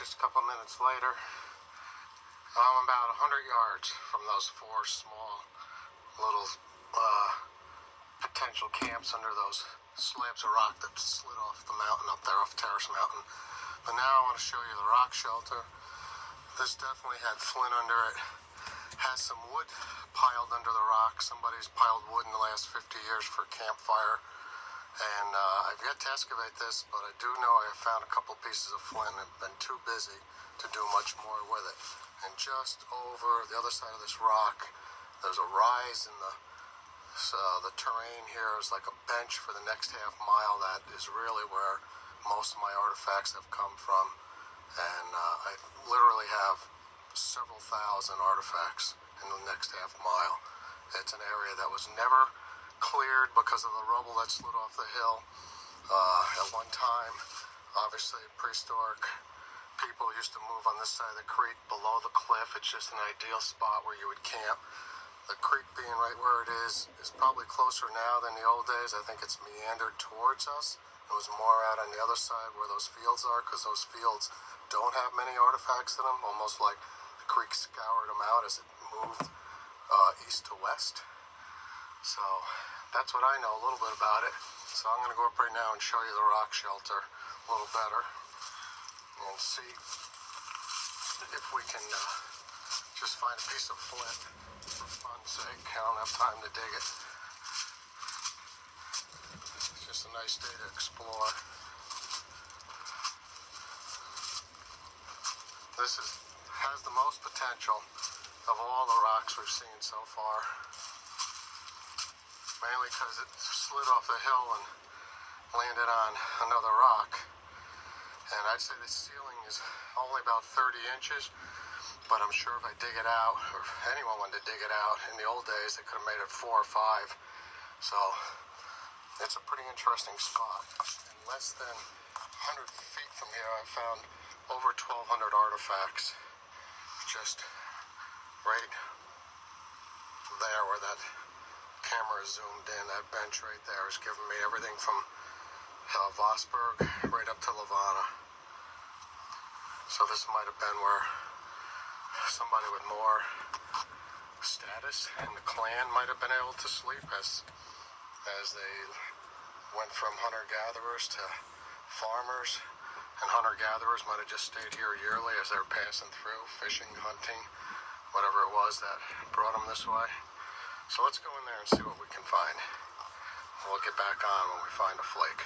just a couple minutes later. I'm about 100 yards from those four small little potential camps under those slabs of rock that slid off the mountain up there, off Terrace Mountain. But now I want to show you the Rockshelter. This definitely had flint under it. Has some wood piled under the rock. Somebody's piled wood in the last 50 years for a campfire. And I've yet to excavate this, but I do know I have found a couple pieces of flint and have been too busy to do much more with it. And just over the other side of this rock, there's a rise in the terrain here. Is like a bench for the next half mile. That is really where most of my artifacts have come from. And I literally have several thousand artifacts in the next half mile. It's an area that was never cleared because of the rubble that slid off the hill. At one time, obviously prehistoric people used to move on this side of the creek below the cliff. It's just an ideal spot where you would camp. The creek being right where it is probably closer now than the old days. I think it's meandered towards us. It was more out on the other side where those fields are, because those fields don't have many artifacts in them, almost like the creek scoured them out as it moved east to west. So that's what I know a little bit about it. So I'm going to go up right now and show you the Rockshelter a little better and see if we can just find a piece of flint for fun's sake. I don't have time to dig it. It's just a nice day to explore. This has the most potential of all the rocks we've seen so far. Mainly because it slid off the hill and landed on another rock. And I'd say the ceiling is only about 30 inches, but I'm sure if I dig it out, or if anyone wanted to dig it out, in the old days they could have made it 4 or 5. So it's a pretty interesting spot. In less than 100 feet from here, I found over 1,200 artifacts just right there where that camera zoomed in. That bench right there is giving me everything from Vosburg right up to Lavana. So this might have been where somebody with more status in the clan might have been able to sleep as they went from hunter-gatherers to farmers, and hunter-gatherers might have just stayed here yearly as they were passing through, fishing, hunting, whatever it was that brought them this way. So let's go in there and see what we can find. We'll get back on when we find a flake.